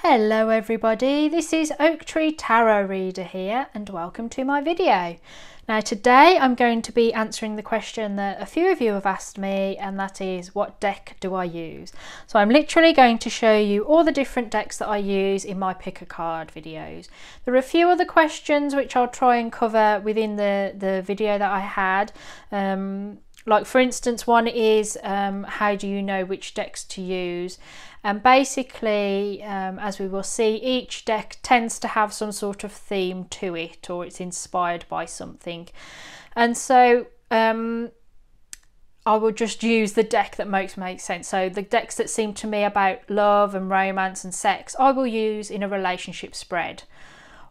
Hello everybody, this is Oak Tree Tarot Reader here and welcome to my video. Now today I'm going to be answering the question that a few of you have asked me, and that is, what deck do I use? So I'm literally going to show you all the different decks that I use in my pick a card videos. There are a few other questions which I'll try and cover within the video that I had. Like for instance, one is how do you know which decks to use? And basically, as we will see, each deck tends to have some sort of theme to it, or it's inspired by something. And so I will just use the deck that makes sense. So the decks that seem to me about love and romance and sex, I will use in a relationship spread.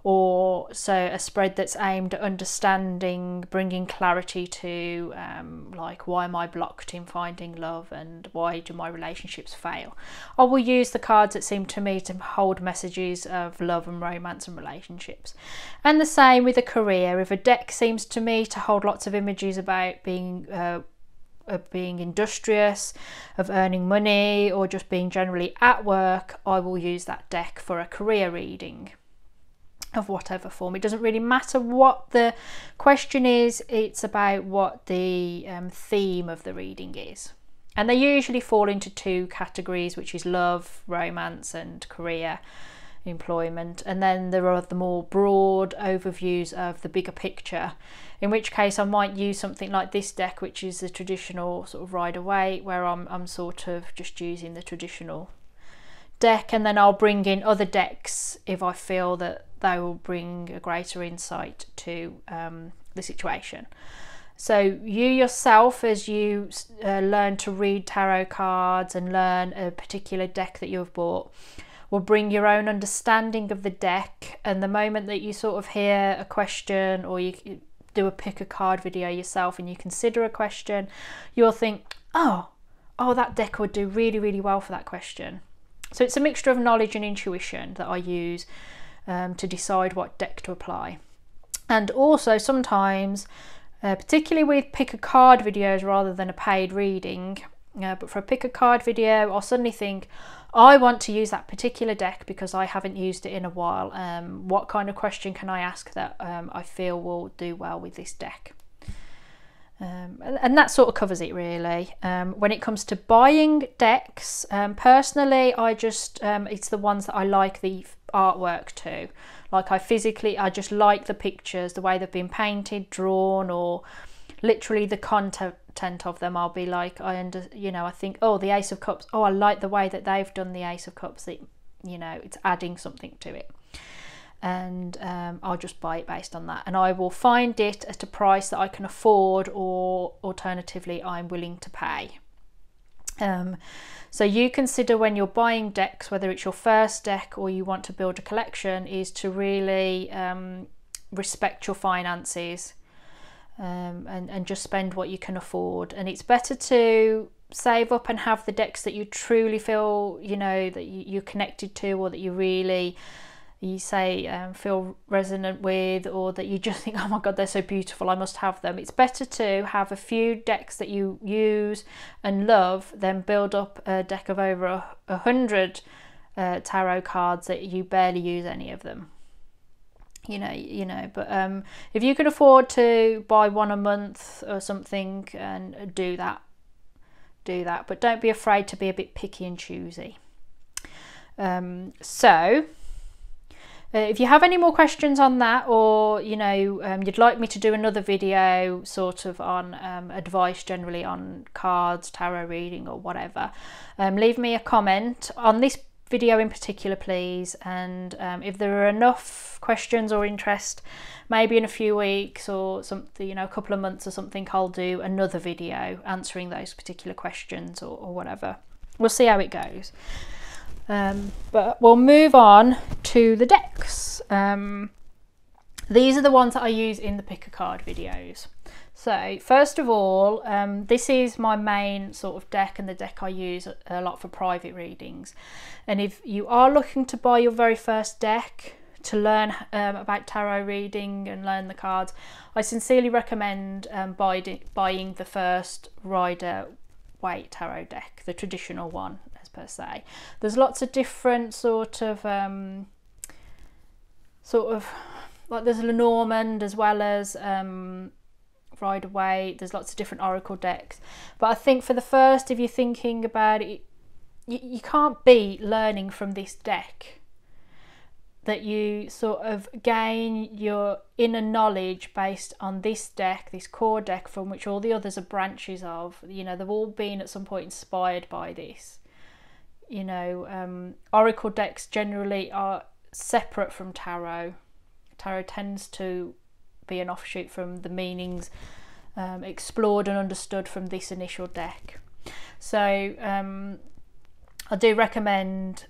Or so a spread that's aimed at understanding, bringing clarity to like, why am I blocked in finding love and why do my relationships fail? I will use the cards that seem to me to hold messages of love and romance and relationships. And the same with a career. If a deck seems to me to hold lots of images about being industrious, of earning money, or just being generally at work, I will use that deck for a career reading of whatever form. It doesn't really matter what the question is, it's about what the theme of the reading is. And they usually fall into two categories, which is love, romance and career, employment. And then there are the more broad overviews of the bigger picture, in which case I might use something like this deck, which is the traditional sort of Rider-Waite, where I'm sort of just using the traditional deck, and then I'll bring in other decks if I feel that they will bring a greater insight to the situation. So you yourself, as you learn to read tarot cards and learn a particular deck that you've bought, will bring your own understanding of the deck. And the moment that you sort of hear a question, or you do a pick a card video yourself and you consider a question, you'll think, oh that deck would do really well for that question. So it's a mixture of knowledge and intuition that I use to decide what deck to apply. And also sometimes, particularly with pick a card videos rather than a paid reading, but for a pick a card video, I'll suddenly think, I want to use that particular deck because I haven't used it in a while. What kind of question can I ask that I feel will do well with this deck? And that sort of covers it really. When it comes to buying decks, personally I just it's the ones that I like the artwork to. Like I just like the pictures, the way they've been painted, drawn, or literally the content of them. I'll be like, I think, oh, the Ace of Cups, oh, I like the way that they've done the Ace of Cups, that it's adding something to it. And I'll just buy it based on that, and I will find it at a price that I can afford, or alternatively I'm willing to pay. So you consider when you're buying decks, whether it's your first deck or you want to build a collection, is to really respect your finances, and just spend what you can afford. And it's better to save up and have the decks that you truly feel that you're connected to, or that you feel resonant with, or that you just think, oh my god, they're so beautiful, I must have them. It's better to have a few decks that you use and love than build up a deck of over 100 tarot cards that you barely use any of them. But if you can afford to buy one a month or something, and do that. But don't be afraid to be a bit picky and choosy. If you have any more questions on that, or you'd like me to do another video sort of on advice generally on cards, tarot reading, or whatever, leave me a comment on this video in particular, please. And if there are enough questions or interest, maybe in a few weeks or something, a couple of months or something, I'll do another video answering those particular questions, or whatever. We'll see how it goes. But we'll move on to the decks. These are the ones that I use in the pick a card videos. So first of all, this is my main sort of deck, and the deck I use a lot for private readings. And if you are looking to buy your very first deck to learn about tarot reading and learn the cards, I sincerely recommend buying the first Rider-Waite tarot deck, the traditional one, as per se. There's lots of different sort of like there's Lenormand as well as Rider-Waite. There's lots of different oracle decks, but I think for the first, if you're thinking about it, you can't beat learning from this deck, that you sort of gain your inner knowledge based on this deck, this core deck, from which all the others are branches of. You know, they've all been at some point inspired by this. You know, oracle decks generally are separate from tarot. Tarot tends to be an offshoot from the meanings explored and understood from this initial deck. So I do recommend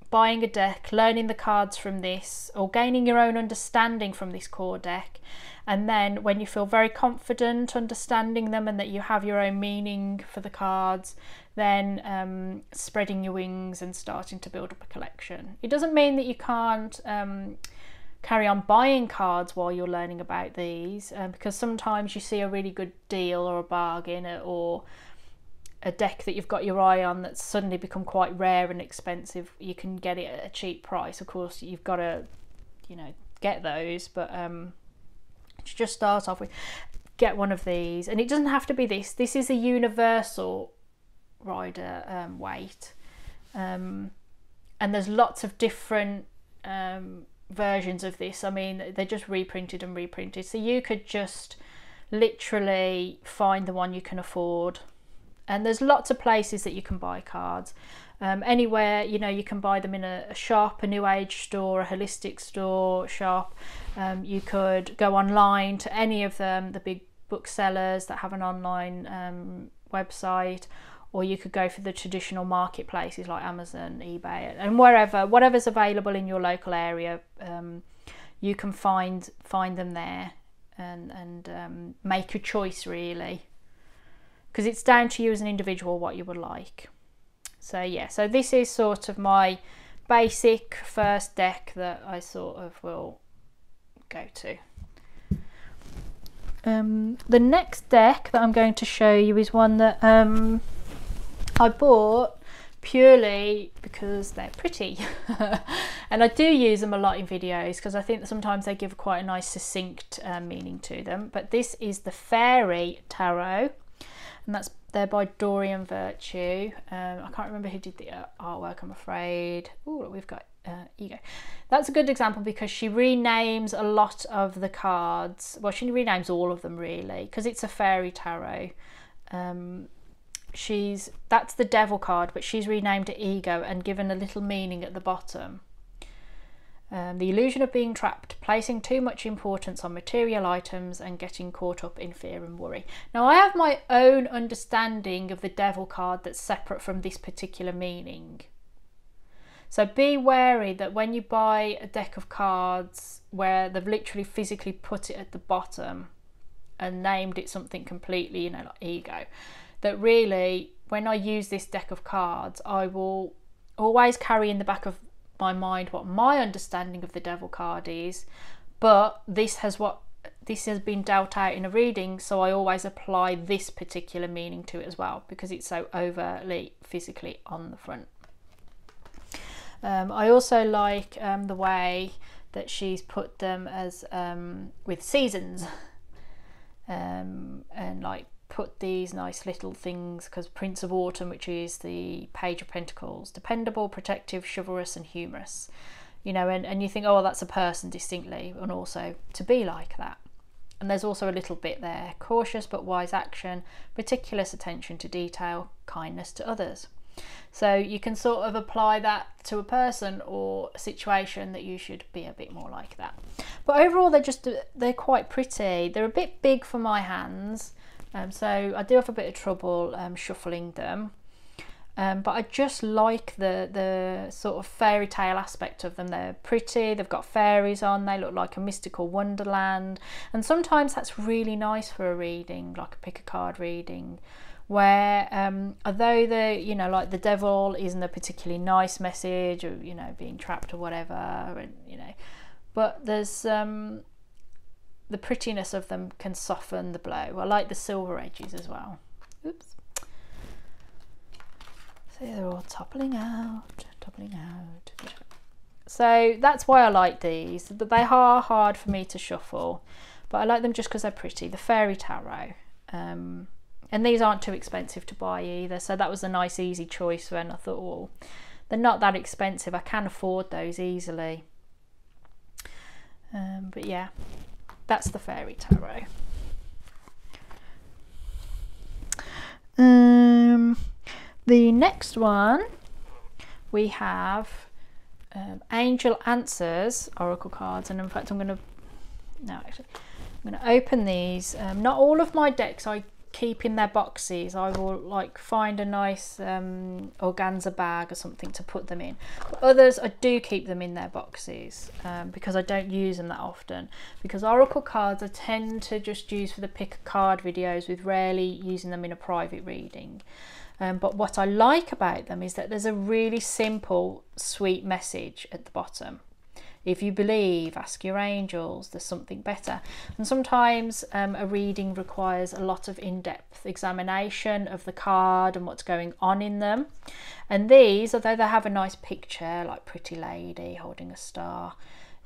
buying a deck, learning the cards from this, or gaining your own understanding from this core deck, and then when you feel very confident understanding them and that you have your own meaning for the cards, then spreading your wings and starting to build up a collection. It doesn't mean that you can't carry on buying cards while you're learning about these, because sometimes you see a really good deal or a bargain, or a deck that you've got your eye on that's suddenly become quite rare and expensive. You can get it at a cheap price. Of course, you've got to, you know, get those, but to just start off with, get one of these. And it doesn't have to be this. This is a universal Rider-Waite, and there's lots of different versions of this. I mean, they're just reprinted and reprinted, so you could just literally find the one you can afford. And there's lots of places that you can buy cards. Anywhere, you know, you can buy them in a shop, a New Age store, a holistic store shop. You could go online to any of them, the big booksellers that have an online website, or you could go for the traditional marketplaces like Amazon, eBay, and whatever's available in your local area. You can find them there and make your choice, really, because it's down to you as an individual what you would like. So yeah, so this is sort of my basic first deck that I sort of will go to. The next deck that I'm going to show you is one that I bought purely because they're pretty and I do use them a lot in videos because I think that sometimes they give quite a nice succinct meaning to them. But this is the Fluellen Tarot, and they're by Dorian Virtue. I can't remember who did the artwork, I'm afraid. Oh, we've got Ego. That's a good example because she renames a lot of the cards. Well, she renames all of them really, because it's a fairy tarot. That's the devil card, but she's renamed it Ego and given a little meaning at the bottom. The illusion of being trapped, placing too much importance on material items and getting caught up in fear and worry. Now, I have my own understanding of the devil card that's separate from this particular meaning. So be wary that when you buy a deck of cards where they've literally physically put it at the bottom and named it something completely, you know, like Ego, that really when I use this deck of cards, I will always carry in the back of my mind what my understanding of the devil card is, but this has been dealt out in a reading, so I always apply this particular meaning to it as well because it's so overtly physically on the front. I also like the way that she's put them as with seasons, and like put these nice little things, because Prince of Autumn, which is the Page of Pentacles, dependable, protective, chivalrous and humorous, you know, and you think, oh, that's a person distinctly, and also to be like that. And there's also a little bit there, cautious but wise action, meticulous attention to detail, kindness to others. So you can sort of apply that to a person or a situation that you should be a bit more like that. But overall, they're quite pretty. They're a bit big for my hands, so I do have a bit of trouble shuffling them. But I just like the sort of fairy tale aspect of them. They're pretty, they've got fairies on, they look like a mystical wonderland. And sometimes that's really nice for a reading, like a pick a card reading, where although like the devil isn't a particularly nice message, or being trapped or whatever, and but there's the prettiness of them can soften the blow. I like the silver edges as well. Oops. See, they're all toppling out, toppling out. So that's why I like these, but they are hard for me to shuffle, but I like them just because they're pretty. The Fairy Tarot, and these aren't too expensive to buy either, so that was a nice easy choice when I thought, oh, they're not that expensive, I can afford those easily. But yeah, that's the Fairy Tarot. The next one we have Angel Answers Oracle cards, and in fact I'm going to open these. Not all of my decks I keep in their boxes. I will like find a nice organza bag or something to put them in, but others I do keep them in their boxes because I don't use them that often, because Oracle cards I tend to just use for the pick a card videos, with rarely using them in a private reading. But what I like about them is that there's a really simple, sweet message at the bottom. If you believe, ask your angels, there's something better. And sometimes a reading requires a lot of in-depth examination of the card and what's going on in them. And these, although they have a nice picture, like pretty lady holding a star,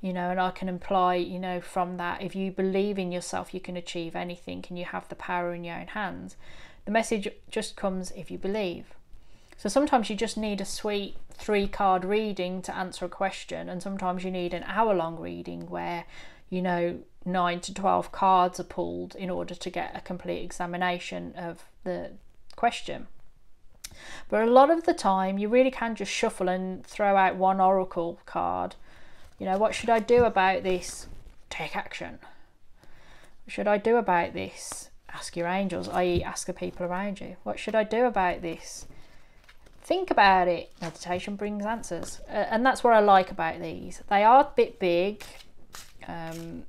you know, and I can imply, you know, from that, if you believe in yourself, you can achieve anything and you have the power in your own hands. The message just comes if you believe. So sometimes you just need a sweet 3-card reading to answer a question, and sometimes you need an hour-long reading where, you know, 9 to 12 cards are pulled in order to get a complete examination of the question. But a lot of the time you really can just shuffle and throw out one oracle card. You know, what should I do about this? Take action. What should I do about this? Ask your angels, i.e. ask the people around you. What should I do about this? Think about it. Meditation brings answers. And that's what I like about these. They are a bit big, you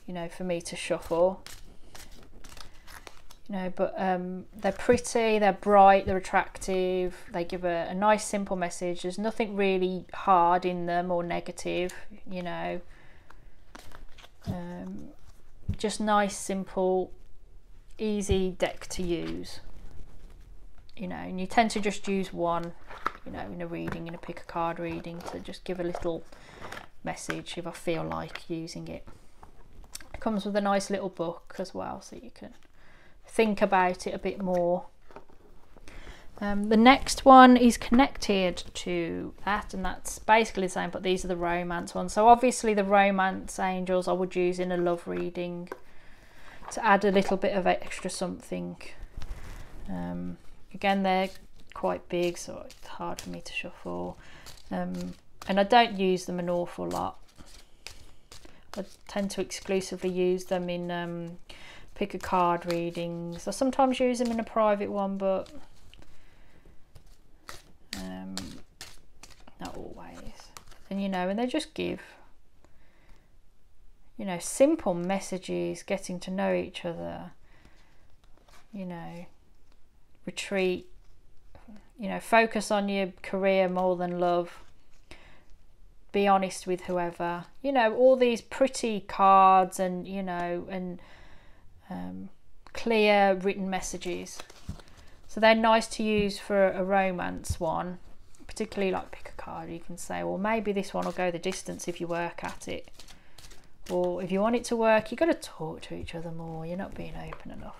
know, for me to shuffle. You know, but they're pretty, they're bright, they're attractive. They give a nice simple message. There's nothing really hard in them or negative, you know. Just nice, simple, easy deck to use, you know, and you tend to just use one, you know, in a reading, in a pick a card reading, to just give a little message if I feel like using it. It comes with a nice little book as well, so you can think about it a bit more. The next one is connected to that, and that's basically the same, but these are the romance ones. So obviously the romance angels I would use in a love reading to add a little bit of extra something. Again, they're quite big, so it's hard for me to shuffle, and I don't use them an awful lot. I tend to exclusively use them in pick a card readings. I sometimes use them in a private one, but not always. And you know, and they just give, you know, simple messages, getting to know each other, you know, retreat, you know, focus on your career more than love, be honest with whoever, you know, all these pretty cards, and you know, and clear written messages. So they're nice to use for a romance one, particularly like pick a card. You can say, well, maybe this one will go the distance if you work at it, or if you want it to work, you've got to talk to each other more, you're not being open enough.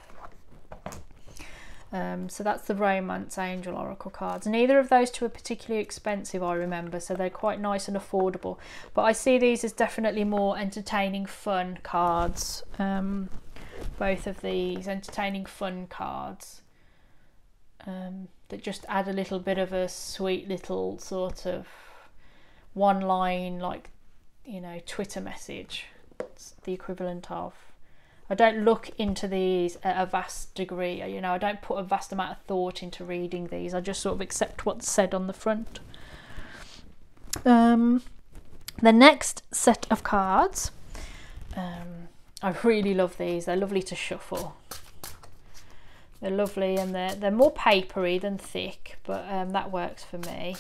So that's the romance angel oracle cards. Neither of those two are particularly expensive, I remember, so they're quite nice and affordable, but I see these as definitely more entertaining, fun cards. Both of these entertaining, fun cards that just add a little bit of a sweet little sort of one line, like, you know, Twitter message. It's the equivalent of, I don't look into these at a vast degree, you know, I don't put a vast amount of thought into reading these. I just sort of accept what's said on the front. The next set of cards, I really love these. They're lovely to shuffle. They're lovely, and they're more papery than thick, but that works for me.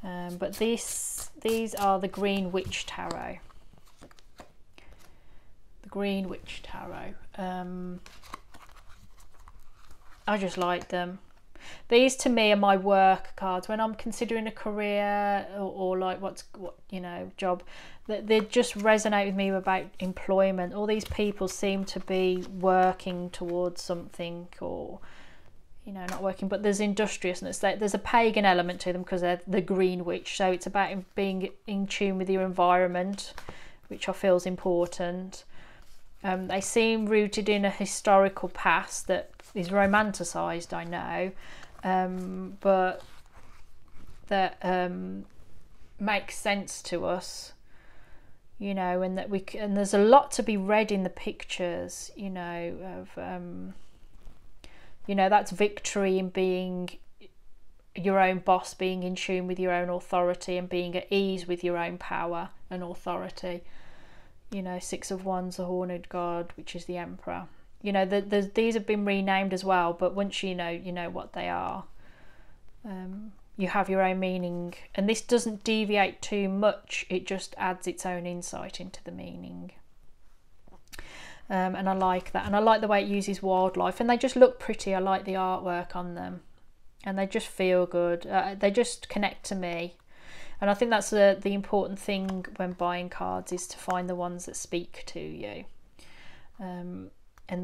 But these are the Greenwich Tarot. The Greenwich Tarot. I just like them. These to me are my work cards when I'm considering a career or like what you know, job. They just resonate with me about employment. All these people seem to be working towards something, or you know, not working, but there's industriousness. There's a pagan element to them because they're the Greenwich, so it's about being in tune with your environment, which I feel is important. They seem rooted in a historical past that is romanticised, I know, but that makes sense to us, you know, and that and there's a lot to be read in the pictures, you know, of you know, that's victory in being your own boss, being in tune with your own authority and being at ease with your own power and authority. You know, Six of Wands, the Horned God, which is the Emperor. You know, these have been renamed as well, but once you know what they are, you have your own meaning. And this doesn't deviate too much, it just adds its own insight into the meaning. And I like that. And I like the way it uses wildlife. And they just look pretty. I like the artwork on them. And they just feel good. They just connect to me. And I think that's the important thing when buying cards, is to find the ones that speak to you. And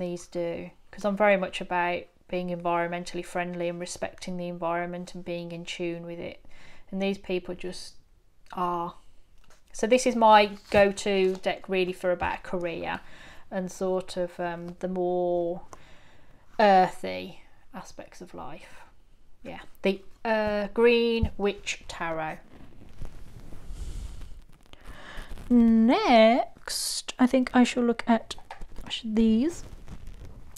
these do. Because I'm very much about being environmentally friendly and respecting the environment and being in tune with it. And these people just are. So this is my go-to deck really for about a career and sort of the more earthy aspects of life. Yeah, the Greenwich Tarot. Next, I think I shall look at these,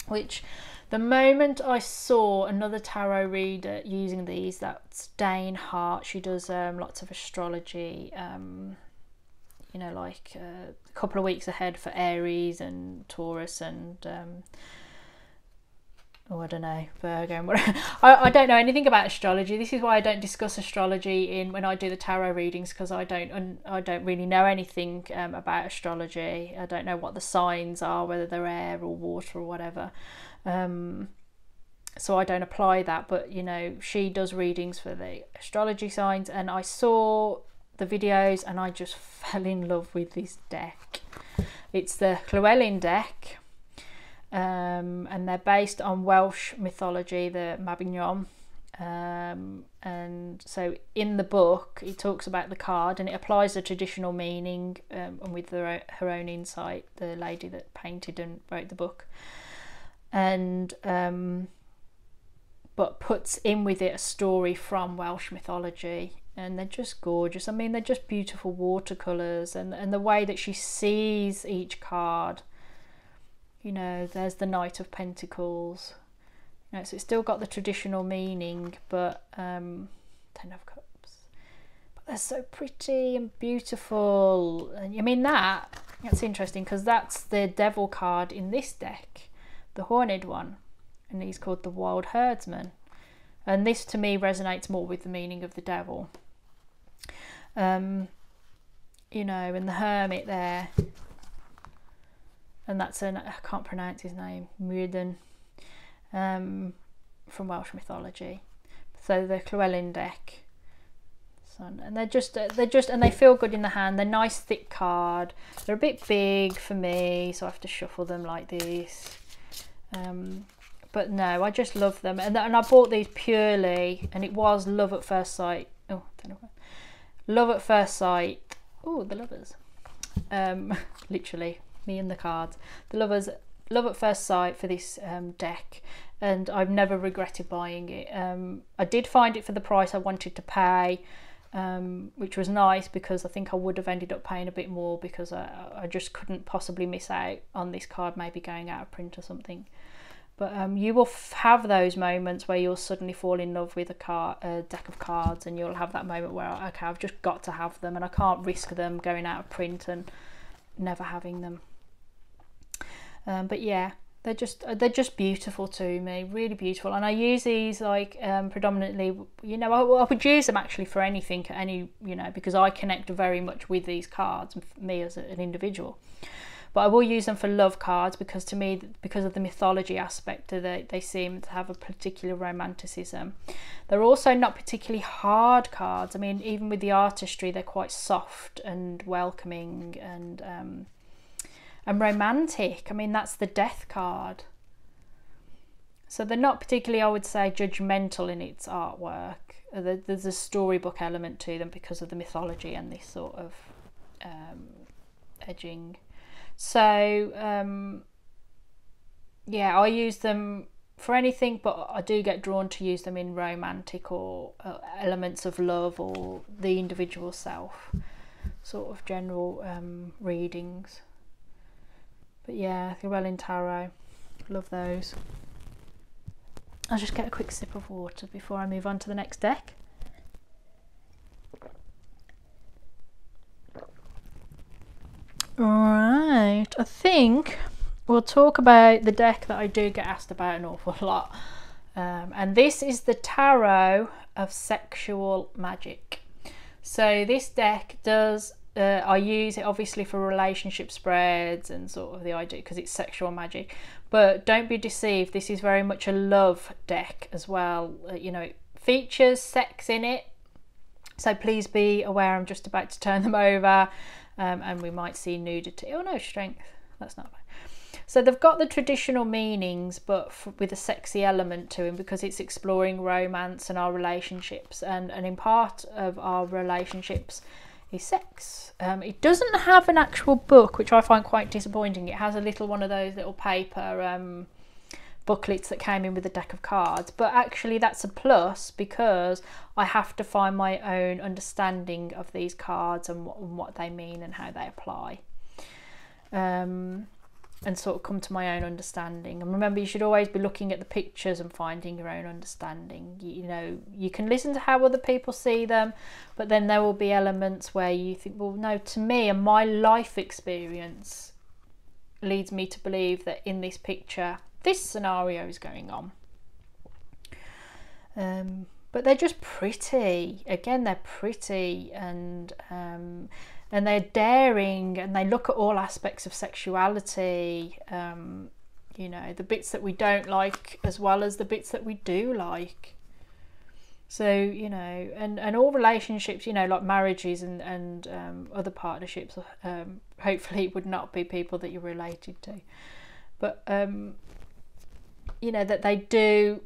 which the moment I saw another tarot reader using these, that's Dane Hart. She does lots of astrology, you know, like a couple of weeks ahead for Aries and Taurus and oh, I don't know, Virgo and whatever. I don't know anything about astrology. This is why I don't discuss astrology when I do the tarot readings, because I don't really know anything about astrology. I don't know what the signs are, whether they're air or water or whatever. So I don't apply that. But you know, she does readings for the astrology signs, and I saw the videos and I just fell in love with this deck. It's the Fluellen deck. And they're based on Welsh mythology, the Mabinogion, and so in the book it talks about the card and it applies the traditional meaning, and with her own insight, the lady that painted and wrote the book, and but puts in with it a story from Welsh mythology. And they're just gorgeous. I mean, they're just beautiful watercolours, and the way that she sees each card. You know, there's the Knight of Pentacles. You know, so it's still got the traditional meaning, but Ten of Cups. But they're so pretty and beautiful. And I mean, that's interesting, because that's the Devil card in this deck, the Horned one, and he's called the Wild Herdsman. And this to me resonates more with the meaning of the Devil. You know, and the Hermit there. And that's I can't pronounce his name, Myrddin, from Welsh mythology. So the Fluellen deck, and they're just and they feel good in the hand. They're nice thick card. They're a bit big for me, so I have to shuffle them like this. But no, I just love them, and I bought these purely, and it was love at first sight. Oh, don't know. Love at first sight. Oh, the lovers. Literally. Me and the cards. The lovers, love at first sight for this deck, and I've never regretted buying it. I did find it for the price I wanted to pay, which was nice, because I think I would have ended up paying a bit more, because I just couldn't possibly miss out on this card maybe going out of print or something. But you will have those moments where you'll suddenly fall in love with a deck of cards, and you'll have that moment where, okay, I've just got to have them, and I can't risk them going out of print and never having them. But yeah, they're just beautiful to me, really beautiful. And I use these like predominantly, you know, I would use them actually for anything, you know, because I connect very much with these cards, me as an individual. But but I will use them for love cards because to me, because of the mythology aspect, they seem to have a particular romanticism. They're also not particularly hard cards. I mean, even with the artistry, they're quite soft and welcoming and romantic. I mean, that's the Death card. So they're not particularly, I would say, judgmental in its artwork. There's a storybook element to them because of the mythology and this sort of edging. So yeah, I use them for anything, but I do get drawn to use them in romantic or elements of love or the individual self sort of general readings. But yeah, the Fluellen Tarot, love those. I'll just get a quick sip of water before I move on to the next deck. Right, I think we'll talk about the deck that I do get asked about an awful lot. And this is the Tarot of Sexual Magic. So this deck does, I use it obviously for relationship spreads and sort of the idea because it's sexual magic. But don't be deceived, this is very much a love deck as well. You know, it features sex in it. So please be aware, I'm just about to turn them over and we might see nudity. Oh no, strength, that's not bad. So they've got the traditional meanings, but with a sexy element to them because it's exploring romance and our relationships. And in part of our relationships is sex. It doesn't have an actual book, which I find quite disappointing. It has a little one of those little paper booklets that came in with a deck of cards, but actually that's a plus because I have to find my own understanding of these cards and what they mean and how they apply, and sort of come to my own understanding. And remember, you should always be looking at the pictures and finding your own understanding. You know, you can listen to how other people see them, but then there will be elements where you think, well, no, to me and my life experience leads me to believe that in this picture this scenario is going on. But they're just pretty. Again, they're pretty and they're daring and they look at all aspects of sexuality, you know, the bits that we don't like as well as the bits that we do like. So, you know, and all relationships, you know, like marriages and other partnerships, hopefully would not be people that you're related to. But, you know, that they do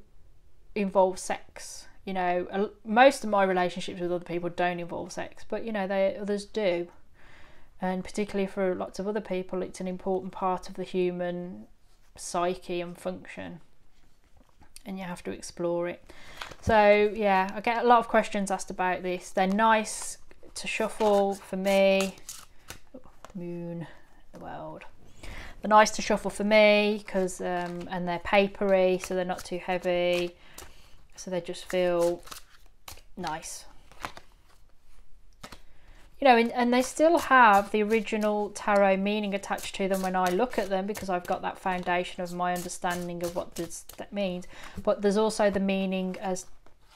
involve sex. You know, most of my relationships with other people don't involve sex, but, you know, others do. And particularly for lots of other people, it's an important part of the human psyche and function. And you have to explore it. So, yeah, I get a lot of questions asked about this. They're nice to shuffle for me. The moon, the world. They're nice to shuffle for me because, and they're papery, so they're not too heavy. So they just feel nice. You know, and they still have the original tarot meaning attached to them when I look at them because I've got that foundation of my understanding of what that means. But there's also the meaning as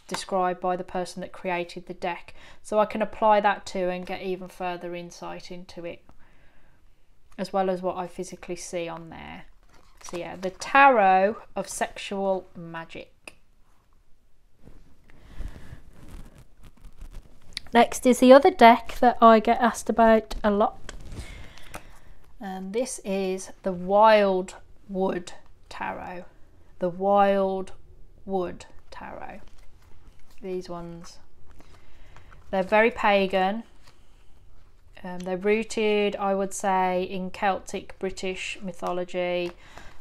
described by the person that created the deck. So I can apply that to and get even further insight into it, as well as what I physically see on there. So yeah, the Tarot of Sexual Magic. Next is the other deck that I get asked about a lot. And this is the Wild Wood Tarot. The Wild Wood Tarot. These ones. They're very pagan. They're rooted, I would say, in Celtic British mythology.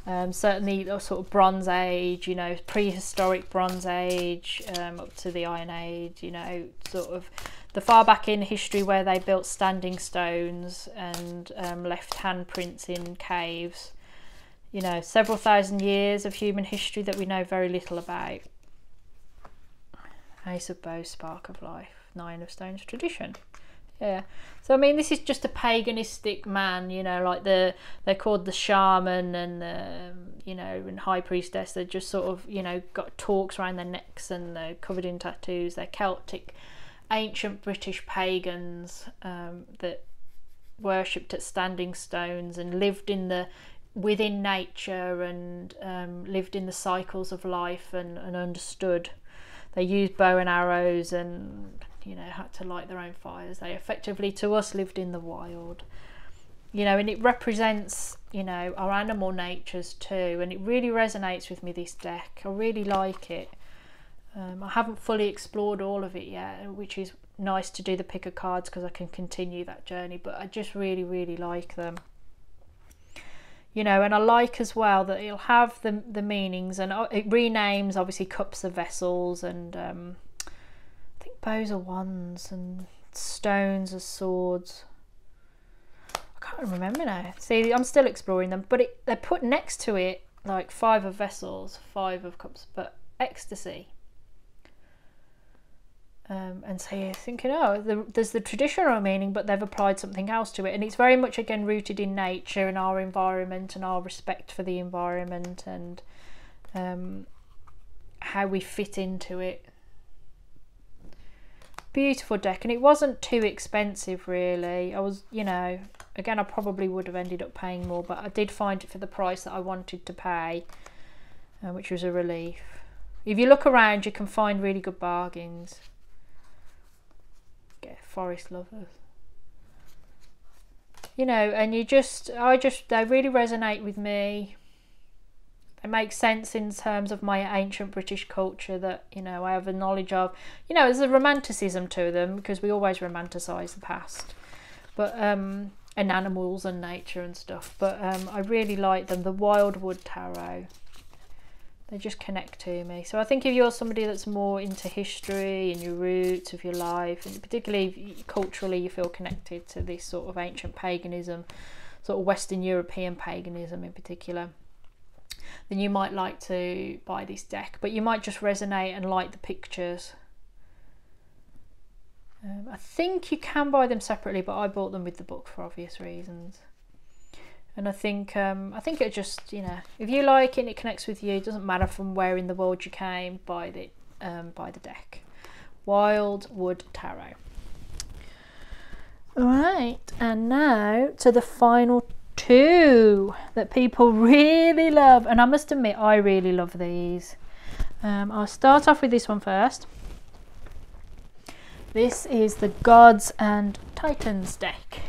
Certainly the sort of Bronze Age, you know, prehistoric Bronze Age, up to the Iron Age, you know, sort of the far back in history where they built standing stones and left handprints in caves. You know, several thousand years of human history that we know very little about. Ace of Bows, Spark of Life, Nine of Stones tradition. Yeah, so I mean, this is just a paganistic man, you know, like they're called the shaman and the, you know, and high priestess. They're just sort of, you know, got torques around their necks and they're covered in tattoos. They're Celtic, ancient British pagans that, worshipped at standing stones and lived within nature, and lived in the cycles of life, and understood. They used bow and arrows, and had to light their own fires. They effectively, to us, lived in the wild. And it represents, our animal natures too, and it really resonates with me, this deck. I really like it. I haven't fully explored all of it yet, which is nice to do the pick of cards, because I can continue that journey, but I just really, really like them. And I like as well that it'll have the meanings, and it renames, obviously, cups of vessels, and I think bows are wands, and stones are swords. I can't remember now. See, I'm still exploring them, but they put next to it like 5 of vessels, 5 of cups, but ecstasy. And so you're thinking, there's the traditional meaning, but they've applied something else to it, and it's very much, again, rooted in nature and our environment and our respect for the environment, and how we fit into it. Beautiful deck, and it wasn't too expensive, really. I was, again, I probably would have ended up paying more, but I did find it for the price that I wanted to pay, which was a relief. If you look around, you can find really good bargains. Get forest lovers, and they really resonate with me. They make sense in terms of my ancient British culture that I have a knowledge of. There's a romanticism to them, because we always romanticize the past, but and animals and nature and stuff, but I really like them. The Wildwood Tarot, they just connect to me. So I think if you're somebody that's more into history and your roots of your life, and particularly culturally you feel connected to this sort of ancient paganism, sort of Western European paganism in particular, then you might like to buy this deck. But you might just resonate and like the pictures. I think you can buy them separately, but I bought them with the book for obvious reasons. And I think it just, if you like it and it connects with you, it doesn't matter from where in the world you came, buy the deck. Wildwood Tarot. Alright, and now to the final 2 that people really love. And I must admit, I really love these. I'll start off with this one first. This is the Gods and Titans deck.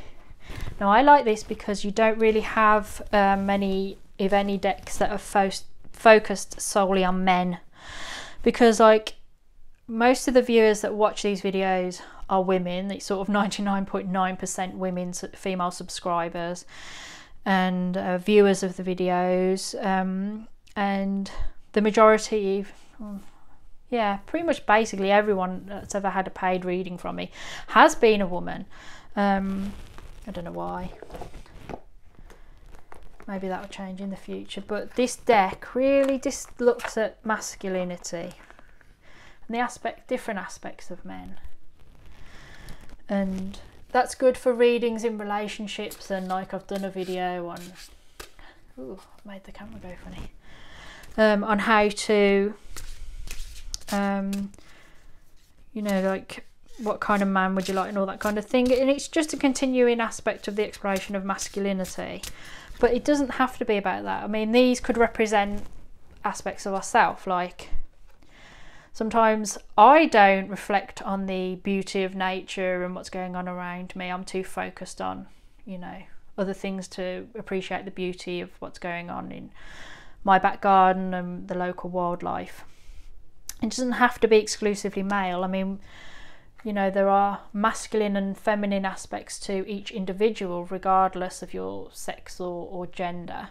Now, I like this because you don't really have many, if any, decks that are focused solely on men, because like most of the viewers that watch these videos are women. It's sort of 99.9% women, female subscribers and viewers of the videos, and the majority, pretty much basically everyone that's ever had a paid reading from me has been a woman. I don't know why. Maybe that will change in the future. But this deck really just looks at masculinity and the different aspects of men. And that's good for readings in relationships, and like I've done a video on, made the camera go funny, on how to, like, what kind of man would you like and all that kind of thing. And it's just a continuing aspect of the exploration of masculinity, but it doesn't have to be about that. I mean, these could represent aspects of ourselves, like sometimes I don't reflect on the beauty of nature and what's going on around me. I'm too focused on other things to appreciate the beauty of what's going on in my back garden and the local wildlife. It doesn't have to be exclusively male. I mean, there are masculine and feminine aspects to each individual, regardless of your sex or gender.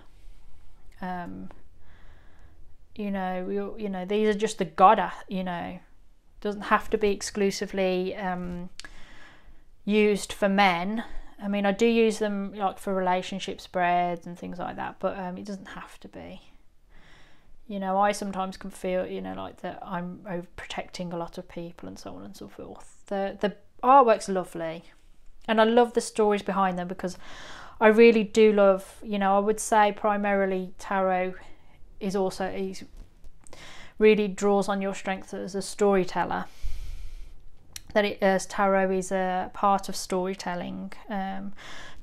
These are just the God. Doesn't have to be exclusively used for men. I mean, I do use them like for relationship spreads and things like that, but it doesn't have to be. I sometimes can feel, like that I'm overprotecting a lot of people and so on and so forth. The artwork's lovely, and I love the stories behind them, because I really do love, I would say primarily tarot is really draws on your strength as a storyteller. that tarot is a part of storytelling,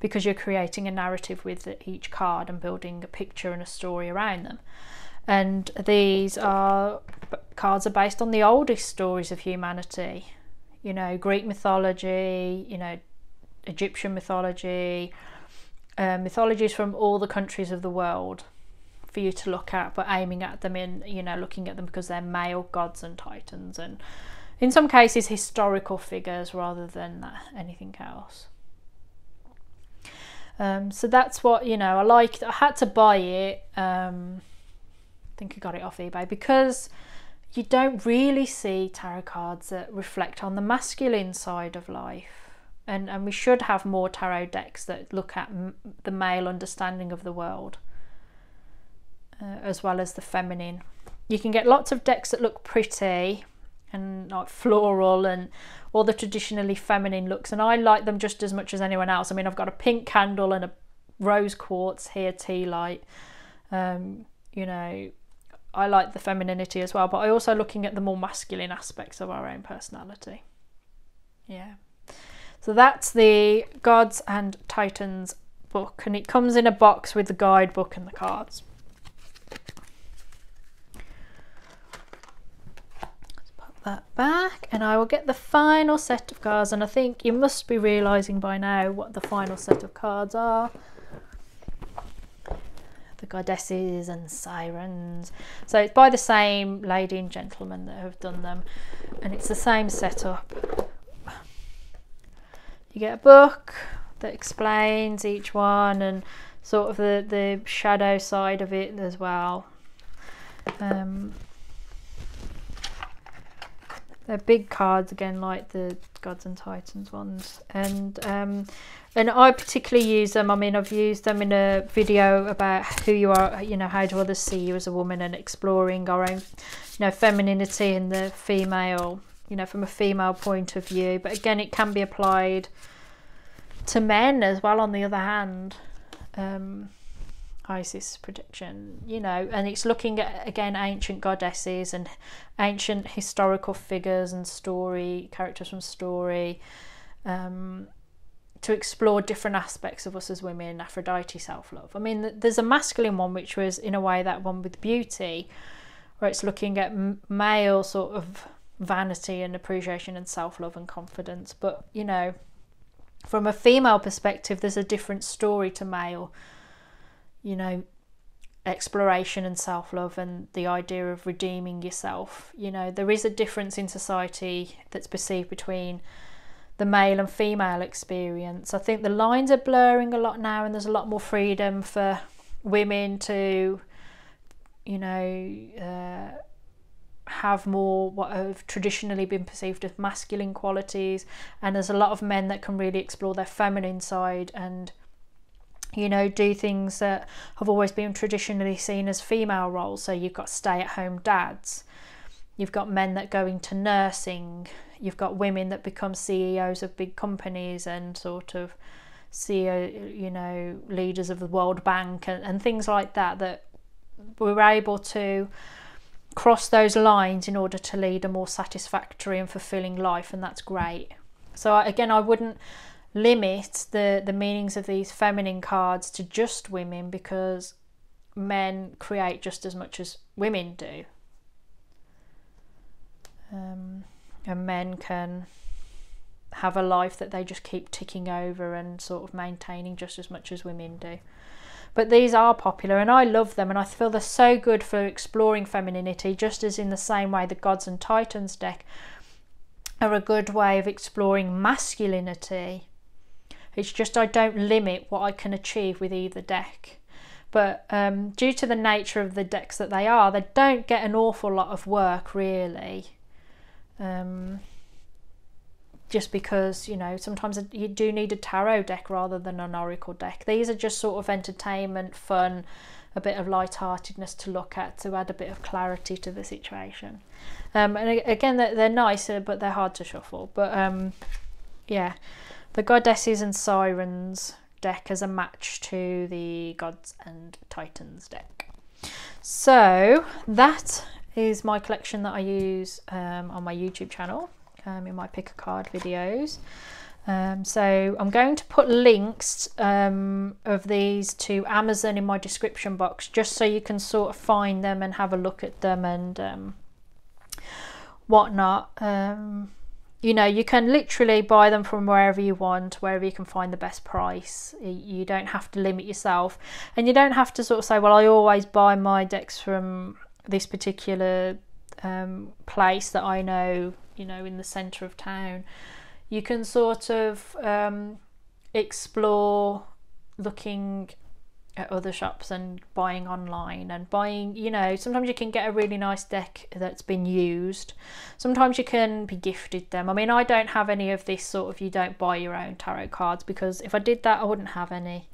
because you're creating a narrative with each card and building a picture and a story around them. And these cards are based on the oldest stories of humanity, you know, Greek mythology, you know, Egyptian mythology, mythologies from all the countries of the world for you to look at, but aiming at them in, you know, looking at them because they're male gods and titans, and in some cases historical figures rather than anything else. So that's what, you know, I liked. I had to buy it. I think I got it off eBay because you don't really see tarot cards that reflect on the masculine side of life, and we should have more tarot decks that look at the male understanding of the world, as well as the feminine. You can get lots of decks that look pretty and like floral and all the traditionally feminine looks, and I like them just as much as anyone else. I mean, I've got a pink candle and a rose quartz here, tea light. You know, I like the femininity as well, but I also looking at the more masculine aspects of our own personality. Yeah, so that's the Gods and Titans book, and it comes in a box with the guidebook and the cards. That back, and I will get the final set of cards, and I think you must be realizing by now what the final set of cards are. The goddesses and sirens. So it's by the same lady and gentleman that have done them, and it's the same setup. You get a book that explains each one and sort of the shadow side of it as well. They're big cards again, like the Gods and Titans ones, and I particularly use them. I mean, I've used them in a video about who you are, you know, how do others see you as a woman, and exploring our own, you know, femininity and the female, you know, from a female point of view. But again, it can be applied to men as well, on the other hand. Isis protection, you know, and it's looking at, again, ancient goddesses and ancient historical figures and characters from story, to explore different aspects of us as women. Aphrodite, self-love. I mean, there's a masculine one, which was in a way that one with beauty, where it's looking at male sort of vanity and appreciation and self-love and confidence. But, you know, from a female perspective, there's a different story to male, you know, exploration and self-love and the idea of redeeming yourself. You know, there is a difference in society that's perceived between the male and female experience. I think the lines are blurring a lot now, and there's a lot more freedom for women to, you know, have more what have traditionally been perceived as masculine qualities, and there's a lot of men that can really explore their feminine side and, you know, do things that have always been traditionally seen as female roles. So you've got stay-at-home dads, you've got men that go into nursing, you've got women that become CEOs of big companies and sort of CEO, you know, leaders of the World Bank and things like that, that we're able to cross those lines in order to lead a more satisfactory and fulfilling life, and that's great. So again, I wouldn't limit the meanings of these feminine cards to just women, because men create just as much as women do, and men can have a life that they just keep ticking over and sort of maintaining just as much as women do. But these are popular, and I love them, and I feel they're so good for exploring femininity, just as in the same way the Gods and Titans deck are a good way of exploring masculinity. It's just I don't limit what I can achieve with either deck. But due to the nature of the decks that they don't get an awful lot of work, really. Just because, you know, sometimes you do need a tarot deck rather than an oracle deck. These are just sort of entertainment, fun, a bit of lightheartedness to look at, to add a bit of clarity to the situation. And again, they're nicer, but they're hard to shuffle. But yeah, the Goddesses and Sirens deck as a match to the Gods and Titans deck. So that is my collection that I use on my YouTube channel. in my pick a card videos. So I'm going to put links of these to Amazon in my description box, just so you can sort of find them and have a look at them and whatnot. You know, you can literally buy them from wherever you want, wherever you can find the best price. You don't have to limit yourself, and you don't have to sort of say, well, I always buy my decks from this particular place that I know, you know, in the centre of town. You can sort of explore looking at other shops and buying online and buying, you know, sometimes you can get a really nice deck that's been used. Sometimes you can be gifted them. I mean, I don't have any of this sort of you don't buy your own tarot cards, because if I did that I wouldn't have any.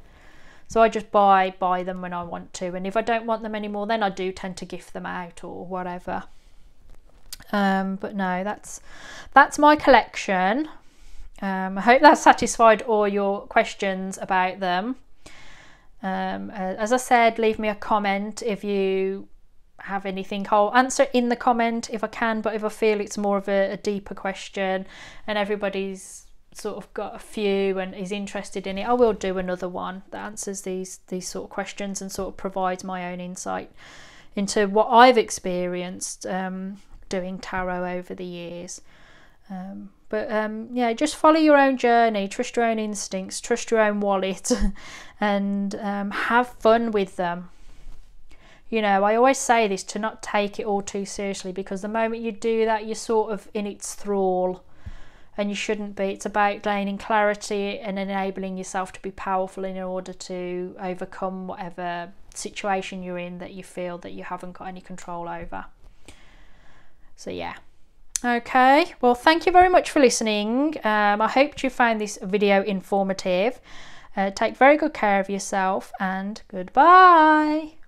So I just buy them when I want to, and if I don't want them anymore, then I do tend to gift them out or whatever. But no, that's my collection. I hope that satisfied all your questions about them. As I said, leave me a comment if you have anything. I'll answer in the comment if I can, but if I feel it's more of a deeper question and everybody's sort of got a few and is interested in it, I will do another one that answers these sort of questions and sort of provides my own insight into what I've experienced doing tarot over the years. Yeah, just follow your own journey, trust your own instincts, trust your own wallet, and have fun with them. You know, I always say this, to not take it all too seriously, because the moment you do that, you're sort of in its thrall, and you shouldn't be. It's about gaining clarity and enabling yourself to be powerful in order to overcome whatever situation you're in that you feel that you haven't got any control over. So yeah. Okay, well, thank you very much for listening. I hope you found this video informative. Take very good care of yourself, and goodbye.